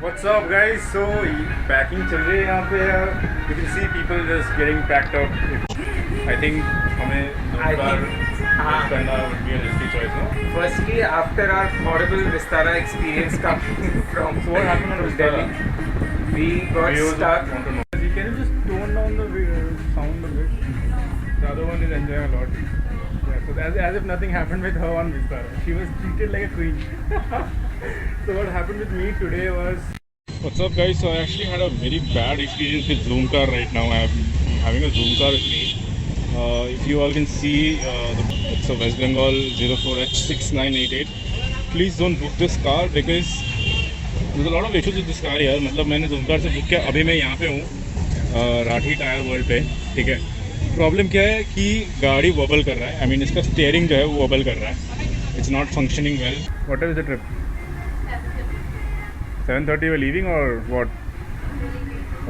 What's up guys? So packing चल रही है यहाँ पे यार. You can see people just getting packed up. I think हमें दो बार करना would be a risky choice, no? Firstly, after our horrible Vistara experience coming from So what happened on Vistara? we got stuck. Want to know. Can you just tone down the sound a bit? The other one is enjoying a lot. Yeah, so as if nothing happened with her on Vistara. She was treated like a queen. So what happened with me today was. What's up guys? So I actually had a very bad experience with Zoom car right now. I'm having a Zoom car with me. If you all can see, it's a West Bengal 04H6988. Please don't book this car because there's a lot of issues with this car यार. मतलब मैंने Zoom car से book किया. अभी मैं यहाँ पे हूँ राठी टायर वर्ल्ड पे. ठीक है. प्रॉब्लम क्या है कि गाड़ी वॉबल कर रहा है. I mean इसका स्टीयरिंग जो है वो वॉबल कर रहा है. It's not functioning well. What is the trip? 7:30 we're leaving or what?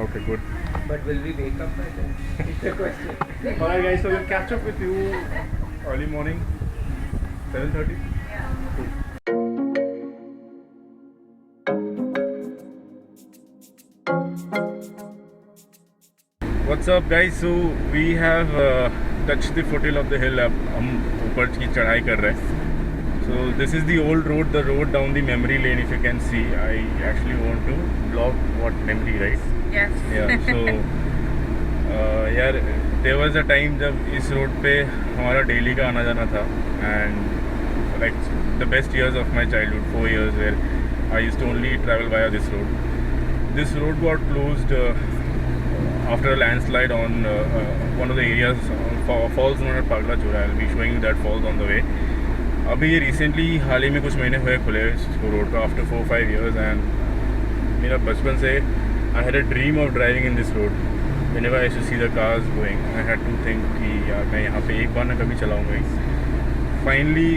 Okay, good. But will we wake up by then? It's the question. Alright guys, so we'll catch up with you early morning. 7:30? What's up guys? So we have touched the foothills of the hill. अब हम ऊपर की चढ़ाई कर रहे हैं. So this is the old road, the road down the memory lane. If you can see, I actually want to block what memory, right? Yes. Yeah. So यार there was a time जब इस road पे हमारा daily का आना जाना था, and like the best years of my childhood, 4 years where I used to only travel via this road. This road got closed after a landslide on one of the areas, falls known as Pagla Chura. I'll be showing you that falls on the way. अभी ये recently हाल ही में कुछ महीने हुए खुले इसको road का after 4-5 years. And मेरा बचपन से I had a dream of driving in this road. Whenever I used to see the cars going I had to think कि यार मैं यहाँ पे एक बार ना कभी चलाऊँगा ही. फाइनली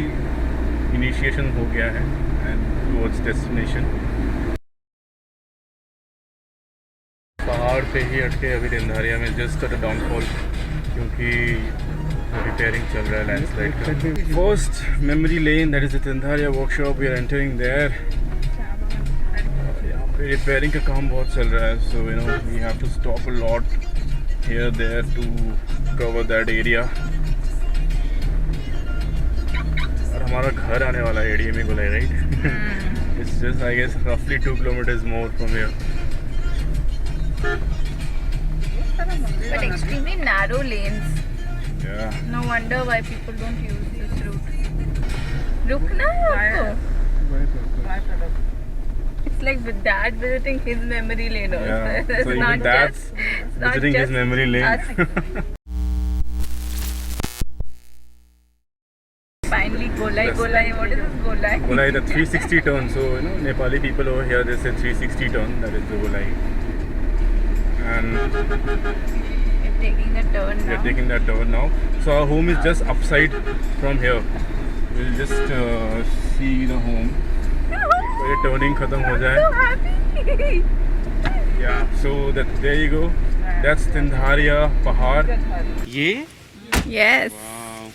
इनिशिएशन हो गया है एंड टुवर्ड्स डेस्टिनेशन. पहाड़ पे ही अटके अभी तेंधारिया में जस्ट एट अ डाउनफॉल क्योंकि रिपेयरिंग चल रहा है लैंडस्लाइड का. First memory lane that is the Tindharia workshop. We are entering there. यहाँ पे रिपेयरिंग का काम बहुत चल रहा है. So you know we have to stop a lot here there to cover that area. और हमारा घर आने वाला है एरिया में Golai, right? It's just I guess रफली 2 kilometers more from here. But extremely narrow lanes. Yeah. No wonder why people don't use this route. रुकना है आपको. It's like with dad visiting his memory lane also. Yeah. It's So not even dad's just, it's not visiting his just memory lane. us. Finally, Golai. What is this Golai? Golai, the 360 turn. So you know, Nepali people over here they say 360 turn. That is the Golai. And We're taking the turn now. we are taking that turn now. So our home is just upside from here. We'll just see the home. So ये turning खत्म हो I'm जाए. so happy. Yeah. So there you go. That's Tendharia पहाड़. ये? Yes. Wow.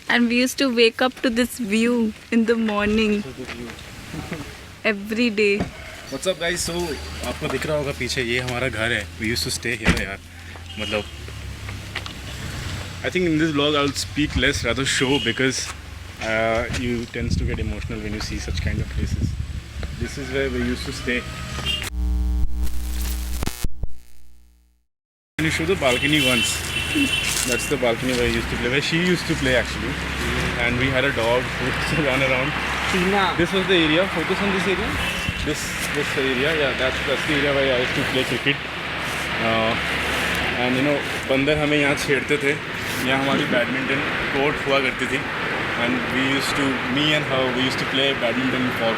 And we used to wake up to this view in the morning every day. What's up guys? So आपको दिख रहा होगा पीछे ये हमारा घर है. We used to stay here यार. मतलब I think in this vlog I'll speak less, rather show, because you tends to get emotional when you see such kind of places. This is where we used to stay. Can you show the balcony once? That's the balcony where I used to play, where she used to play actually. And we had a dog who used to run around. Tina. This was the area. Focus on this area. This area. Yeah, that's the area where I used to play cricket. And you know, बंदर हमें यहाँ छेड़ते थे. यहाँ हमारी badminton court हुआ करती थी. And we used to, me and her, we used to play badminton for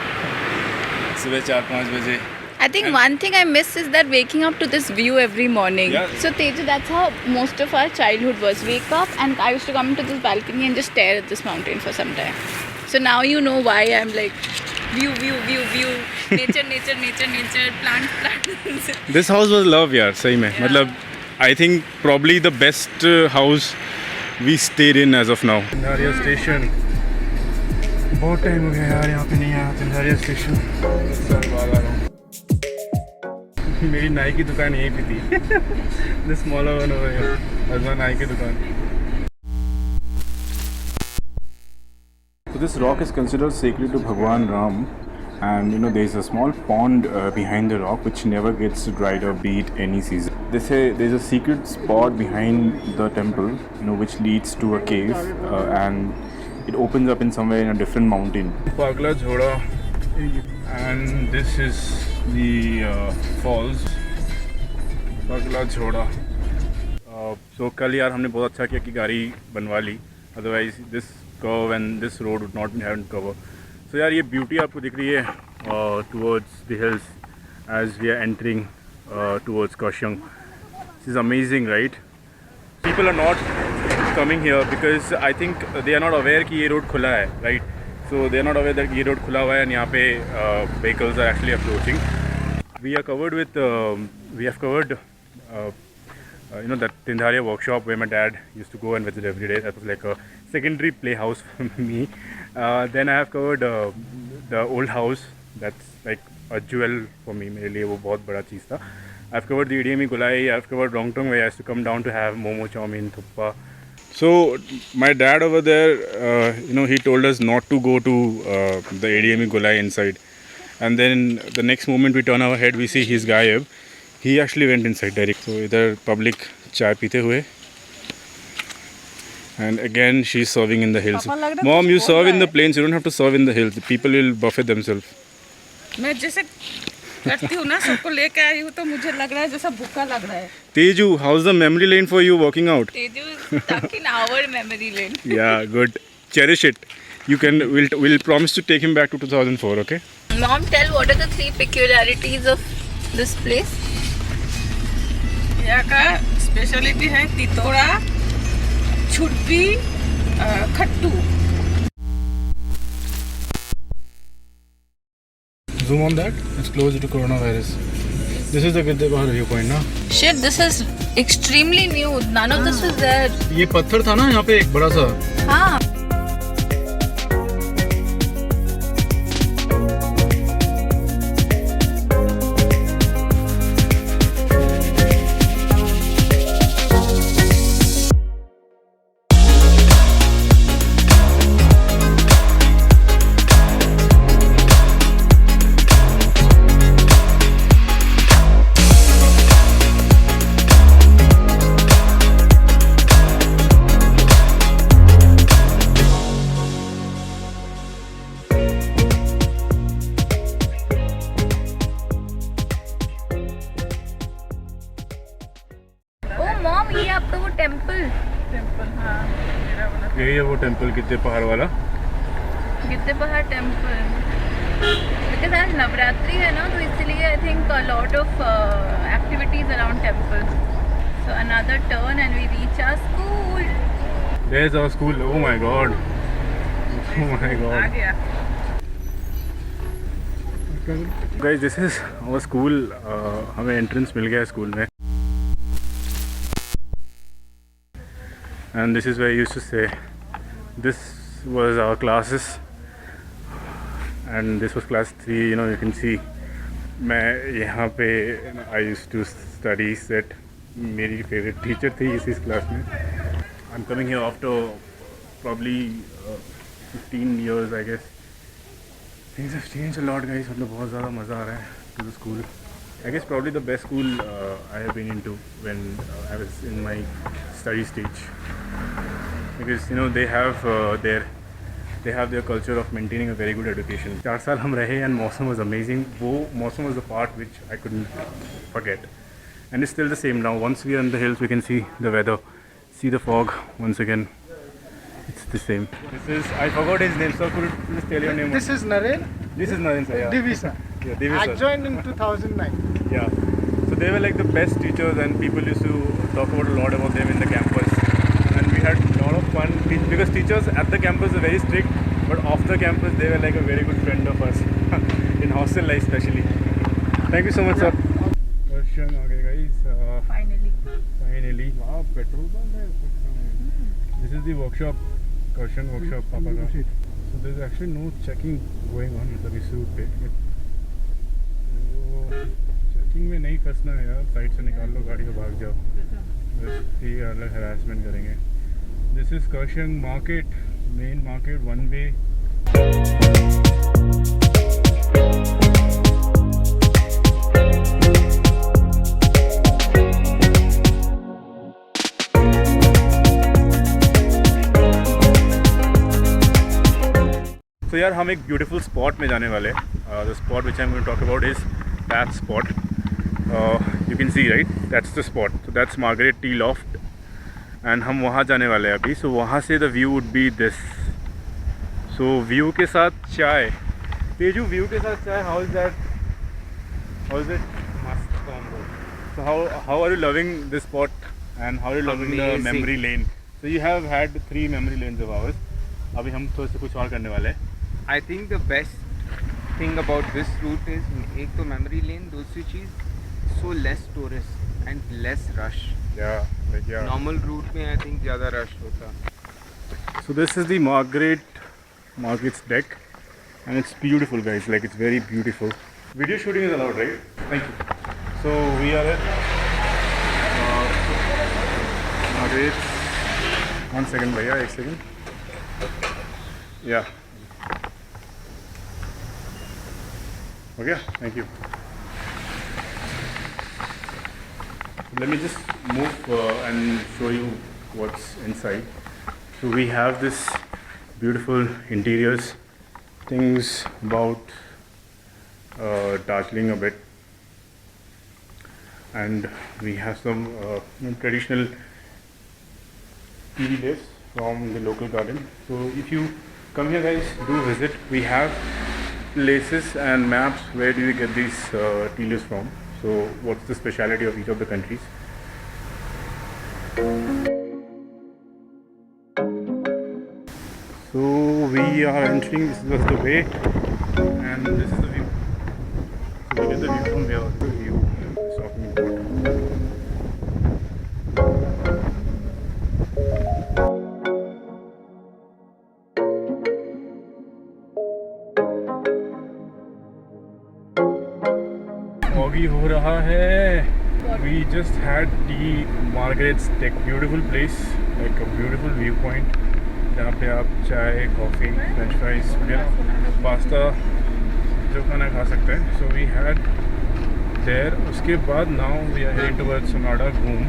सुबह 4-5 बजे. I think one thing I miss is that waking up to this view every morning. Yeah. So Teju, that's how most of our childhood was. Wake up and I used to come into this balcony and just stare at this mountain for some time. So now you know why I'm like view. Nature, plants. This house was love यार, सही में. मतलब I think probably the best house we stayed in as of now. Tindharia station. बहुत time हो गया यार यहाँ पे नहीं आया Tindharia station. साल बाद आ रहा हूँ. मेरी नाई की दुकान यहीं पे थी. The smaller one over here. अजमा नाई की दुकान. So this rock is considered sacred to Bhagwan Ram, and you know there's a small pond behind the rock which never gets dried up, be it any season. They say there's a secret spot behind the temple, you know, which leads to a cave, and it opens up in somewhere in a different mountain. Pagla Jhoda, and this is the falls. Pagla Jhoda. So कल यार हमने बहुत अच्छा किया कि गाड़ी बनवा ली. Otherwise this curve and this road would not have cover. So यार ये beauty आपको दिख रही है towards the hills as we are entering towards Kaushang. This is amazing, right? People are not coming here because I think they are not aware कि ये road खुला है, right? So they are not aware that ये road खुला हुआ है and यहाँ पे vehicles are actually approaching. We are covered with we have covered you know that Tindharia workshop where my dad used to go and visit every day. That was like a secondary playhouse for me. Then I have covered the old house. That's like a jewel for me. मेरे लिए वो बहुत बड़ा चीज़ था. I've covered the ADME Golai. I've covered Rongtong where I used to come down to have momo, chow mein, thuppa. So my dad over there, you know, he told us not to go to the ADME Golai inside. And then the next moment we turn our head, we see his gayab. He actually went inside direct. So इधर public चाय पीते हुए. And again she's serving in the hills. Mom, you serve in the plains. You don't have to serve in the hills. People will buffet themselves. मैं जैसे करती हूँ ना सबको लेके आई हूँ तो मुझे लग रहा है जैसा भूखा लग रहा है. Teju, how's the memory lane for you walking out? Teju is stuck in our memory lane. Yeah, good. Cherish it. You can. We'll promise to take him back to 2004. Okay. Mom, tell what are the 3 peculiarities of this place? यहाँ का speciality है तितोड़ा, छुट्टी, Khatu. Zoom on that. It's closer to coronavirus. This is the Gidde Bahar viewpoint, na? Shit, this is extremely new. None of this was there. ये पत्थर था ना यहाँ पे एक बड़ा सा. हाँ. Mom, ये आपका वो टेम्पल. हाँ मेरा वाला. यही है वो टेम्पल गिद्दे पहाड़ वाला. गिद्दे पहाड़ टेम्पल. बिकॉज आज नवरात्रि है ना तो इसलिए I think a lot of activities around temple. So another turn and we reach our school. There's our school. Oh my god. Oh my ah god. गया. Guys, this is our school. हमें entrance मिल गया school में. And this is where I used to stay. This was our classes, and this was class 3. You know, you can see मैं यहाँ पे I used to study set. मेरी favorite teacher थी इस class में. I'm coming here after probably 15 years, I guess. Things have changed a lot, guys. मतलब बहुत ज़्यादा मज़ा आ रहा है to the school. I guess probably the best school I have been into when I was in my study stage, because you know they have their culture of maintaining a very good education. 4 साल हम रहे and मौसम was amazing. वो मौसम was the part which I couldn't forget, and it's still the same now. Once we are in the hills, we can see the weather, see the fog once again. It's the same. This is, I forgot his name, sir. Could you please tell your name? This is Naren This is Naren, sir. Yeah. Divisa. Yeah, Devi, I sir. joined in 2009. Yeah. So they were like the best teachers, and people used to talk about a lot about them in the campus. And we had a lot of fun because teachers at the campus are very strict, but off the campus they were like a very good friend of us in hostel life especially. Thank you so much, sir. Darshan, okay guys. Finally. Finally. Wow, petrol pump है. This is the workshop, Karshan workshop, Papa ka. So there is actually no checking going on मतलब इस route पे. Checking में नहीं फंसना है यार, side से निकाल लो गाड़ी को, भाग जाओ, बस ये अलग हरासमेंट करेंगे. This is Karshan market, main market, one way. तो यार हम एक ब्यूटीफुल स्पॉट में जाने वाले हैं. The spot which I am going to talk about is that spot. You can see right, that's the spot. So that's Margaret tea loft and हम वहाँ जाने वाले हैं अभी. सो वहाँ से the view would be this. So view के साथ चाय. तेजू, व्यू के साथ चाय, how is that? How is it? Must combo. So how are you loving this spot and how are you loving the Amazing. memory lane? So you have had 3 memory lanes of ours. अभी हम थोड़ा सा कुछ और करने वाले हैं. I think the best thing about this route is एक तो memory lane, दूसरी चीज़ so less tourists and less rush. Yeah. Normal route में I think ज़्यादा rush होता. So this is the Margaret's deck and it's beautiful guys, like it's very beautiful. Video shooting is allowed, right? Thank you. So we are at Margaret's. 1 second भैया, 1 second. Yeah. Okay, thank you. Let me just move and show you what's inside. So we have this beautiful interiors, things about Darjeeling a bit, and we have some traditional tea leaves from the local garden. So if you come here guys, do visit. We have places and maps where do you get these tea leaves from. So what's the speciality of each of the countries. So we are entering, this was the way and this is the view. So we get the view from here, the view is talking about. Oggy हो रहा है. We just had tea, Margaret's Deck, beautiful place, like a beautiful viewpoint जहाँ पे आप चाय, coffee, french fries वगैरह, pasta, जो खाना खा सकते हैं. So we had there. उसके बाद now we are heading towards Sonada Ghum.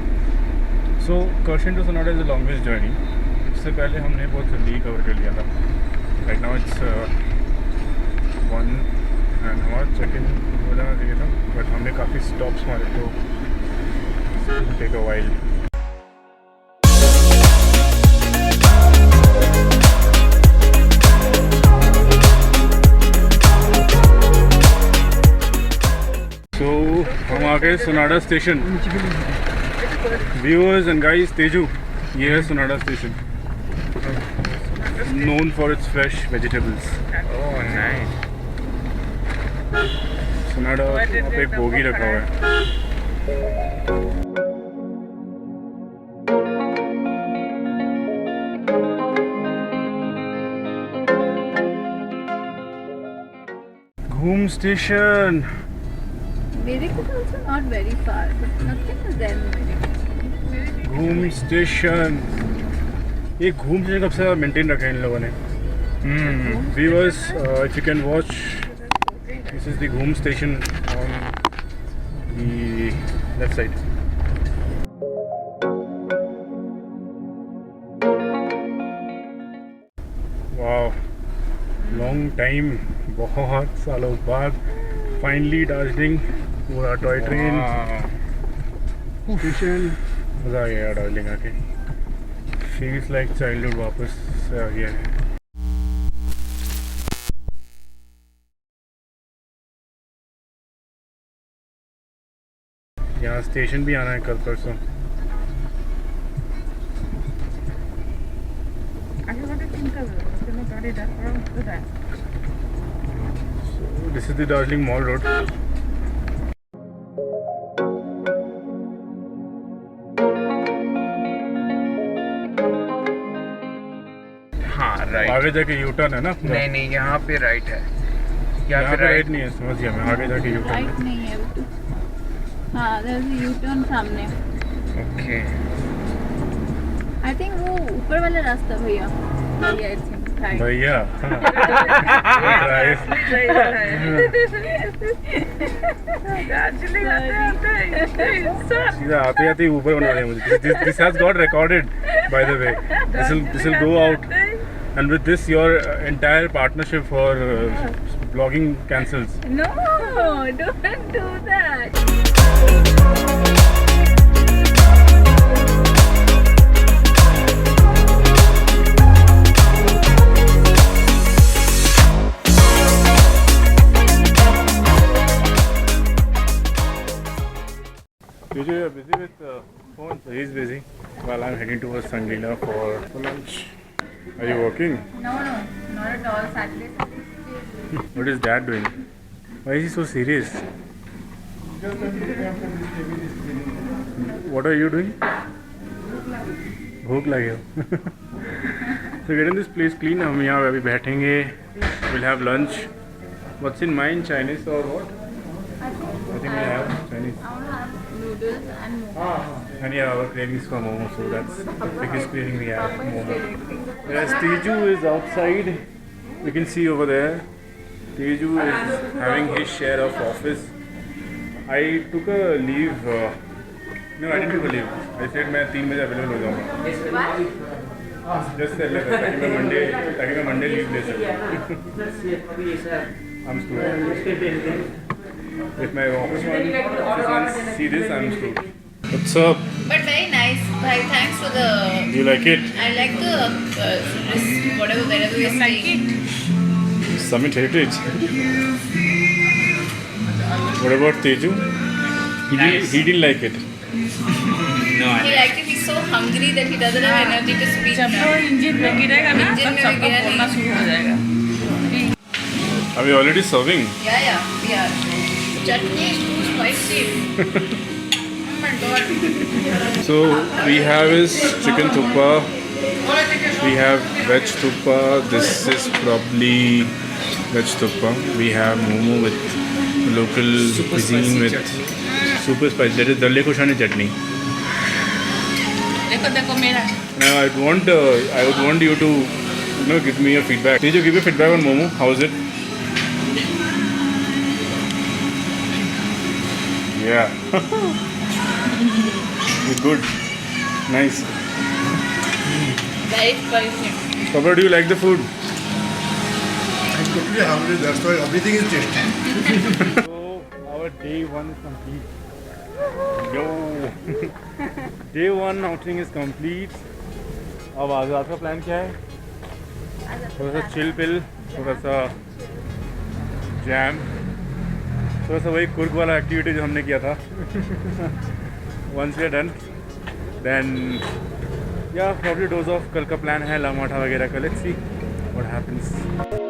सो Karshan to Sonada is the longest journey. इससे पहले हमने बहुत जल्दी कवर कर लिया था. राइट नाउ इट्स 1 एंड हमारा चेक इन हो जाना चाहिए था, बट हमने काफ़ी स्टॉप्स मारे तो टेक अ वाइल. So हम आ गए Sonada station. Viewers and guys, Teju, ये है Sonada station, known for its fresh vegetables. Oh nice. Sonada वहाँ पे एक बोगी रखा हुआ है. Ghum station. Medic is also not very far, but nothing is there in Medic. घूम स्टेशन. ये घूम स्टेशन कब से मेंटेन रखा है इन लोगों ने. Viewers, if you can watch, this is the Ghoom station on the left side. Wow, long time, बहुत सालों बाद finally Darjeeling, पूरा टॉय ट्रेन स्टेशन. मज़ा आ गया डार्जिलिंग आके. Feels like childhood वापस आ गया है. यहाँ स्टेशन भी आना है कल परसों. So this is the Darjeeling Mall Road. Right. आगे जाके यू टर्न है ना पूरा? नहीं नहीं, यहाँ पे राइट है, यहाँ यहाँ पे राइट नहीं है, समझ गया मैं, आगे जाके यू टर्न। राइट नहीं है वो तो। हाँ देयर इज यू टर्न सामने। ओके। आई थिंक वो ऊपर वाला रास्ता भैया, भैया आई थिंक राइट। भैया सीधा आते आते ही ऊपर बना रहे हैं मुझे। This has got recorded by the way. This will go out and with this your entire partnership for vlogging cancels. No, don't do that. Usually you're busy with phone, so he's busy while I'm heading towards Sangila for lunch. Are you working? No, not at all. Saturday. What is Dad doing? Why is he so serious? What are you doing? भूख लगे हो? So getting this place clean. हम यहाँ अभी बैठेंगे. We'll have lunch. What's in mind? Chinese or what? I think we have Chinese. I want to have noodles and momo. And yeah, our cravings for momo, so that's the biggest craving we have. Momo. Whereas Teju is outside. You can see over there. Teju is having his share of office. I took a leave. No, I didn't take a leave. I said मैं 3 बजे available हो जाऊँगा. Just tell them ताकि मैं Monday leave ले सकूँ. I'm screwed. If my office ones see this, I'm screwed. What's up? But very nice. Bhai, thanks for the. Do you like it? I like the whatever wherever you're saying. Summit Heritage. What about Teju? He didn't like it. No, He liked it. He's so hungry that he doesn't have energy to speak जब now. तो engine में गिरेगा ना engine तब में सबका गिरा बोलना नहीं। शुरू हो जाएगा। Are we already serving? Yeah, we are. Chutney is too spicy. Oh my god. So we have is chicken thuppa. We have veg thuppa. This is probably veg thuppa. We have momo with local cuisine with super spicy. That is dalle koshani chutney. देखो देखो मेरा Now I would want you to give me your feedback. Did you give your feedback on momo? How is it? Yeah. Good. Nice. Very spicy. Papa, do you like the food? I'm totally hungry, that's why everything is tasty. So our day 1 is complete. Yo. Day 1 outing is complete. अब आज रात का plan क्या है? थोड़ा सा chill pill, थोड़ा सा जैम, थोड़ा सा वही कुर्क वाला एक्टिविटी जो हमने किया था. Once we are done, then yeah, probably doze off. कल का प्लान है लामाठा वगैरह का. Let's see what happens.